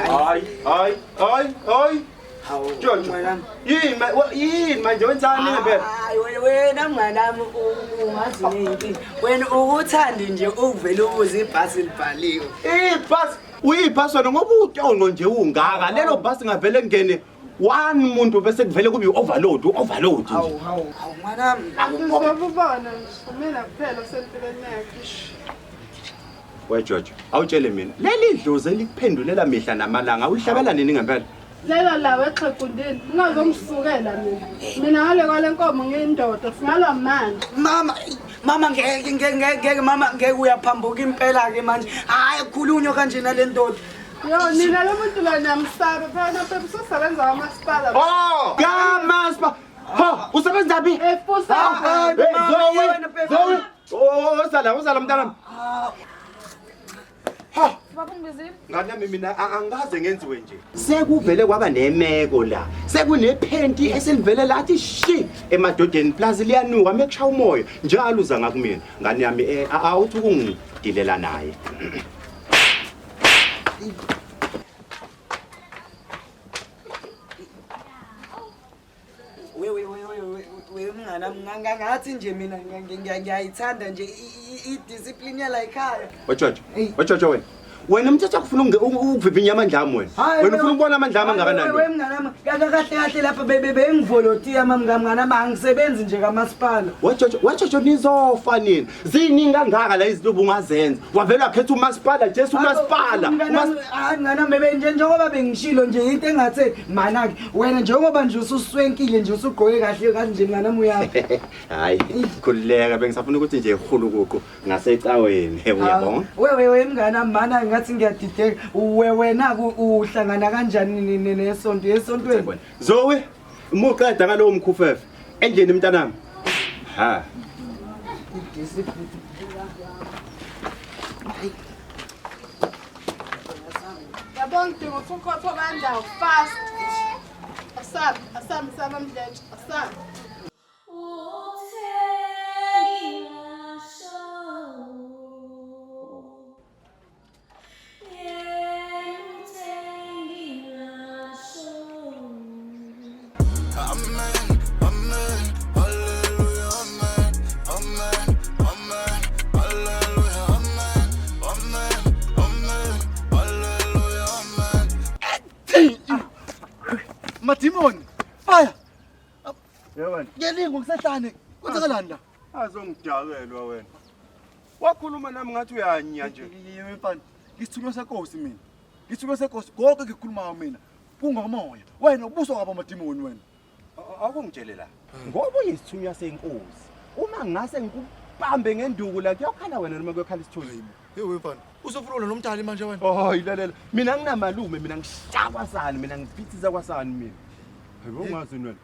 Hayi. Jojo. Yini manje wenzani ngempela? Hayi wena mnganami ungazi nini. Wena ukuthandi nje uvela ubuza ibhasi libhaliwe. Ibhasi uyibhasi wena ngoba utonqo nje ungaka lelo bhasi ngavele kungene one muntu bese kuvele kube overload nje. Hawu mnganami. Akubona mina kuphela sempilweni yakhe. We George, awutshele mina. Leli dlozi elikuphendulela mihla namalanga uyihlabela nini ngempela? Lela lawe exhegundini ungazongisukela mina. Mina ngale kwale nkomo ngiyindoda singalwa manje. Mama ngeke uyaphambuka impela ke manje. Hayi khulunywa kanje nale ndoda. Yo nina lo muntu la namsaba phela phela usebenza kamasipala. Oh, kamasipala. Ha, usebenza phi? Efusa. Zoe. Uzala mntanami. Ha. Baba ngibizile. Ngani mina angaze ngenziwe nje. Sekuvele kwaba nemeko la. Sekunephenti eselivele lathi shi emadodeni plus liyanuka mekushaya umoya njalo uza ngakumina. Ngani yami awuthi ukungidilela naye. We mnganami ngathi nje mina ngiyayithanda nje idiscipline yala ekhaya. Wajojo wena umthetho akufuna ukuvivinya amandla ami wena ufuna ukubona amandla ami angakanani we mnganami kahle lapha bengivolontiya mnganami angisebenzi nje kamasipala. Wajojo nizofa nini ziningi kangaka la izinto bungazenza wavela khetha umasipala Jesu umasipala mnganami njengoba bengishilo nje into engathi manake wena njengoba nje ususwenkile nje usugqoke kahle kanje mnganami uyapha. Hayi khulileka bengisafuna ukuthi nje ehulukuku ngasecaweni uyabona we mnganami mana ngathi ngiyadideka wena uhlangana kanjani nesonto esontweni Zoe umuqeda ngalowo mkhufefe endleni mntanami ha Yabona udinga ukhokho kandawo fast. Asami mdletshe. Asami. Madimoni aya yewena ngelingo kusehlane kwenzakalani la azongidakelwa wena wakhuluma nami ngathi uyanya nje mfana ngisithunywa senkosi mina ngisithunywa senkosi konke ngikhuluma mina kungomoya wena ubuso kwabo madimoni wena akungitshele la ngoba uyisithunywa senkosi uma ngase ngikubambe ngenduku la kuyokhala wena noma kuyokhala isithunzi mfana usofuna nomntali manje wena ilalela mina nginamalume mina ngishaka sani mina ngiphithisa kwasani mina hayibo ungazi wena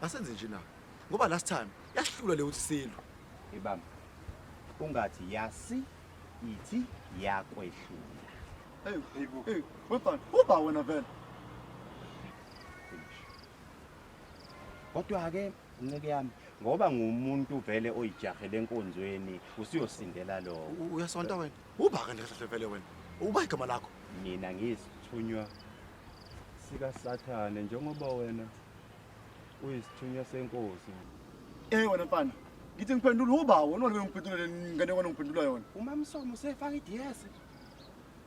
asenze nje na ngoba last time yahlula le uSilo ibamba ungathi yasi ithi yakwehlula hey mfana uba wena vele kodwa ke nceke yami ngoba ngumuntu vele oyijahele enkonzweni usiyosindela lo uyasonta wena uba kanti vele wena uba igama lakho mina ngisithunywa sika Sathane njengoba wena uyisithunywa senkosi wena mfana ngithi ngiphendula uba wena ngiphendula ngane wena ngiphendula yona umamsomo usefaka iDS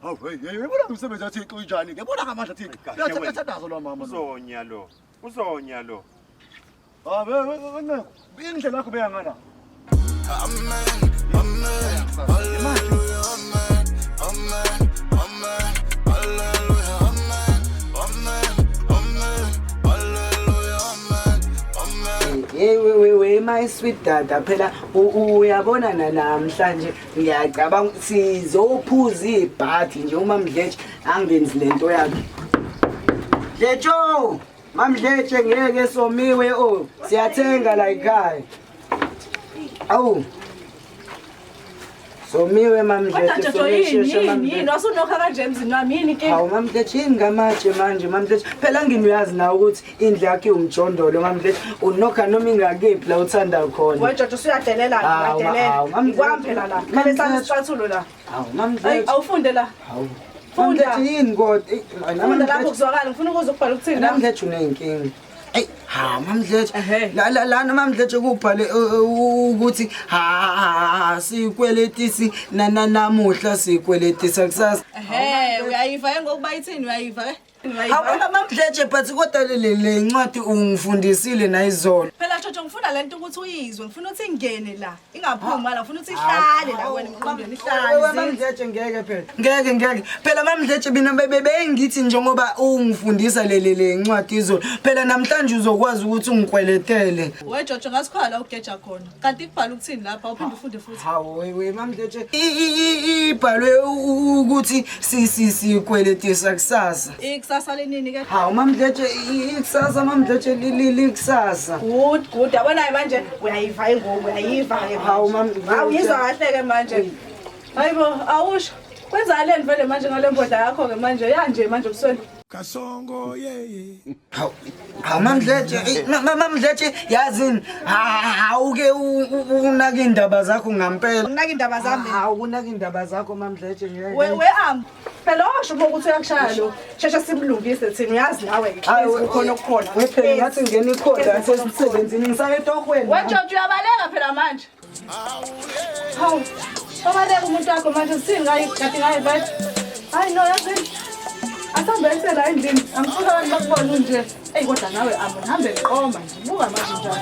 hawu hey yebona umsebenzi athi injani ngiyabona ngamandla thina uyathandaza lo mama uzonya lo wena indlela yakho beyangana amen hallelujah amen hallelujah we my sweet dada phela uyabona namhlanje ngiyacabanga sizophuza ibhathi nje uma Mdletshe angenzi lento yakhe Mdletshe Mamdletshe ngeke somiwe siyathenga la ekhaya awu Somiwe mamdletshe. Kodwa Jojo yini wasunokha kanje emzini wami yini inkinga? Hawu mamdletshe yini ngamatshe manje mamdletshe. Phela nginuyazi na ukuthi indlu yakhe umjondolo mamdletshe. Unokha noma ingakephi la uthanda khona. Wena Jojo uyadelela Kwami phela la. Phela sasicathulo la. Hawu mamdletshe. Awufunde la. Hawu. Funda. Mamdletshe yini kodwa? Funda lapho kuzwakala ngifuna ukuze ukubhala ukuthini la. Mamdletshe unenkinga. Ey, mamdletshe. La mamdletshe kubhale ukuthi sikweletisi namuhla sikweletisa kusasa. Uyayiva ngokuba ithini uyayiva Hawu mamdletshe but kodwa le ncwadi ungifundisile nayizolo. Phela Jojo ngifuna lento ukuthi uyizwe ngifuna ukuthi ingene la ingaphumi la ngifuna ukuthi ihlale la wena emqondweni ihlale. Mamdletshe ngeke phela. Ngeke. Phela mamdletshe mina bengithi njengoba ungifundisa le ncwadi izolo. Phela namhlanje uzokwazi ukuthi ungikweletele. We Jojo ngasikhala ugeja khona. Kanti kubhala ukuthini lapha uphinde ufunde futhi. Hawu we mamdletshe ibhalwe ukuthi sikweletisa kusasa. Ikusasa lenini ke? Hawu mamdletshe ikusasa mamdletshe likusasa. Good yabona manje uyayiva ingoku uyayiva ke. Hawu mamdletshe. Awuyizwa kahle ke manje. Hayibo awusho. Kwenzaleni vele manje ngale mbodla yakho ke manje yanje manje ubusweni. Kasongo yeye. Hawu mamdletshe yazini awuke unaka indaba zakho ngampela. Unaka indaba zami. Hawu unaka indaba zakho mamdletshe ngeke. We am. Phela washo ukuthi uyakushaya lo. Shesha simlungise thina uyazi nawe ke. Ukhona okukhona. Phela ngathi ngene ikhoda sesisebenzini ngisale etohweni. We Jojo uyabaleka phela manje. Hawu. Babaleka umuntu wakho manje sini ngathi ngayi bathi. Hayi no yazini. Asambe la endlini. Angifuna abantu bakubona nje. Ey kodwa nawe hambe ngiqoma nje. Buka manje njalo.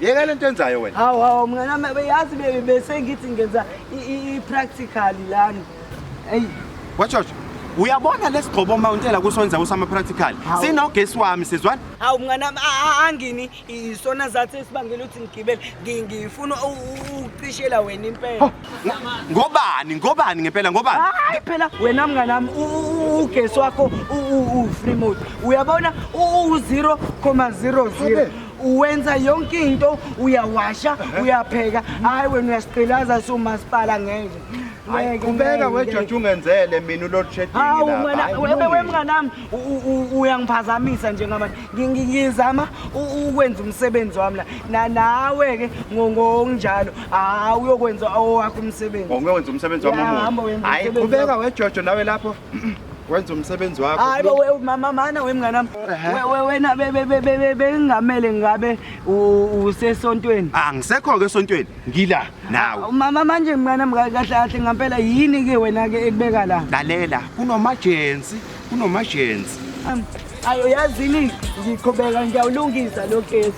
Yeka lento yenzayo wena. Hawu mngana beyazi besengithi ngenza i-practical lana. Hey Wajojo, uyabona lesigqobo mawuntela kusonza usama practical. Sinogesi wami sizwana. Hawu mngana angini isona zathi esibangela ukuthi ngigibele ngifuna uqishela wena impela. Ngobani ngempela ngobani? Hayi phela wena mnganami ugesi wakho u-free mode. Uyabona u-0.00 uwenza yonke into uyawasha uyapheka. Hayi wena uyasiqilaza somasipala ngeke. Kubeka weJojo ungenzele mina uload shedding la. Hawu mngana wemnganami uyangiphazamisa njengamanje. Ngizama ukwenza umsebenzi wami la. Nawe ke ngonjalo uyokwenza owakho umsebenzi. Ngokwenza umsebenzi wami. Hayi kubeka weJojo nawe lapho. Wenza umsebenzi wakho. Hayi mama mana wemnganami. Wena bengamele ngabe usesontweni. Angisekho ke esontweni. Ngila nawe. Mama manje mnganami kahle kahle ngempela yini ke wena ke ekubeka la? Lalela kunomajensi. Ayo yazini ngiqhubeka ngiyawulungisa lo case.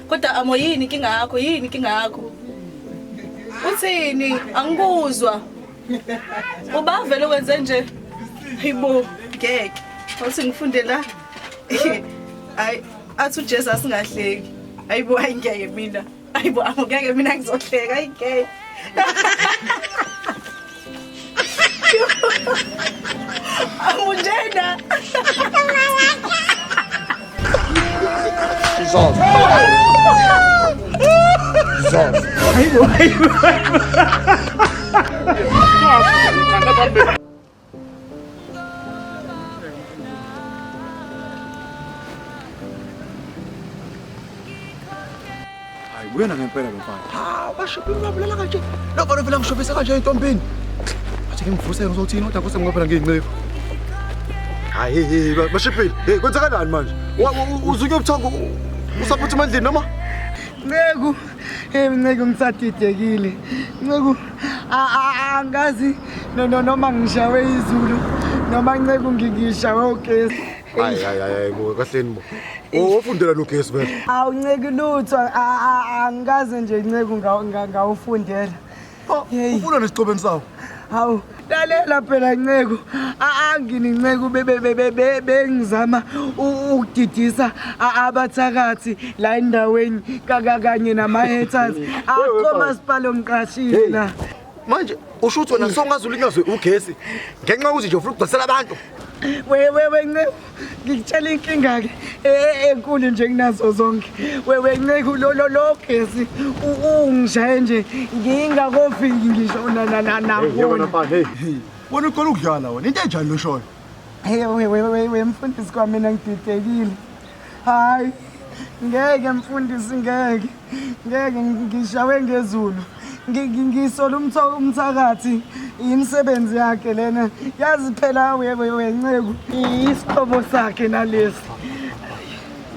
Kodwa amo yini inkinga yakho? Uthini? Angikuzwa. Ubavele wenze nje. Hayibo, ngeke. Wathi ngifunde la. Hayi, athi uJesu asingahleki. Hayibo ayingeke mina. Hayibo angeke mina ngizohleka ayingeke. Amujena. uyena ngempela lo mfana. Ha, bashophi ngabulala kanje. Lo mfana vela ngishobisa kanje entombini. Athi ngimvusele uzothini kodwa kuse ngophela ngiyinciko. Hayi, bashophi. Hey, kwenzakalani manje? Uzuke ubuthongo usaphuthi mandlini noma? Ncegu, Ncegu ngisadidekile. Ncegu, angazi noma ngishawe izulu noma Ncegu ngishawe ugesi. Hayi, bo kahleni bo. Ufundela lo gesi phela. Awu Ncegu lutho, angazi nje Ncegu ngawufundela. Ufuna nesicobeni sawo. Hawu, lalela phela Ncegu, angini Ncegu bengizama ukudidisa abathakathi la endaweni kanye nama-haters. Akho masipala ongiqashile la. Manje usho ukuthi wena songazi ulinyazwe ugesi ngenxa yokuthi nje ufuna ukugcwalisela abantu. Wewe Ncegu, ngikutshela inkinga-ke enkulu nje kunazo zonke. Wewe Ncegu lo gesi ungishaye nje ngingakofiki ngisho Yebo mfana, hey. Wona uqala ukudlala wena. Into enjani lo shoyo? Wewe mfundisi kwamina ngididekile. Hayi, ngeke mfundisi ngeke ngishawe ngezulu. Ngisola umthakathi imisebenzi yakhe lena. Yazi phela wewe Ncegu isiphobo sakhe nalesi.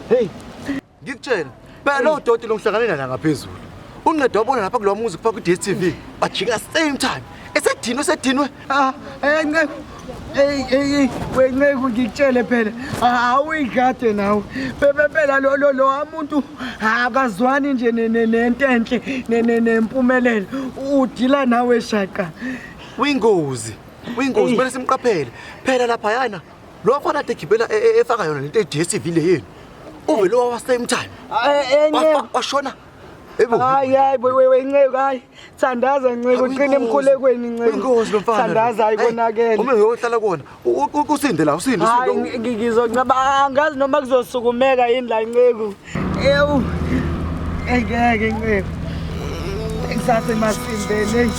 Hey, ngikutshela. Phela lo doti lo ngihlanganela la ngaphezulu. Unqedwe wabona lapha kulo muzi kufaka ku-DStv. Bajika same time. Esedinwe. Ncegu. Hey, we Ncegu ngikutshele phela. Awuyigade nawe. Phela lo umuntu akazwani nje nento enhle nempumelelo. Udila nawe shaka. Uyingozi kumele simqaphele. Phela lapha yana lo mfana egibela efaka yona lento e-DStv le yenu. Uve lo wa same time. Washona. Hayi wewe Ncegu, hayi thandaza Ncegu, uqine emkhulekweni Ncegu. Ingozi lo mfana. Thandaza ayikonakele. Uma uyohlala kona usinde la usinde. Hayi ngizoncaba angazi noma kuzosukumeka yini la Ncegu. Ewu. Ngeke Ncegu. Ngisase masindele.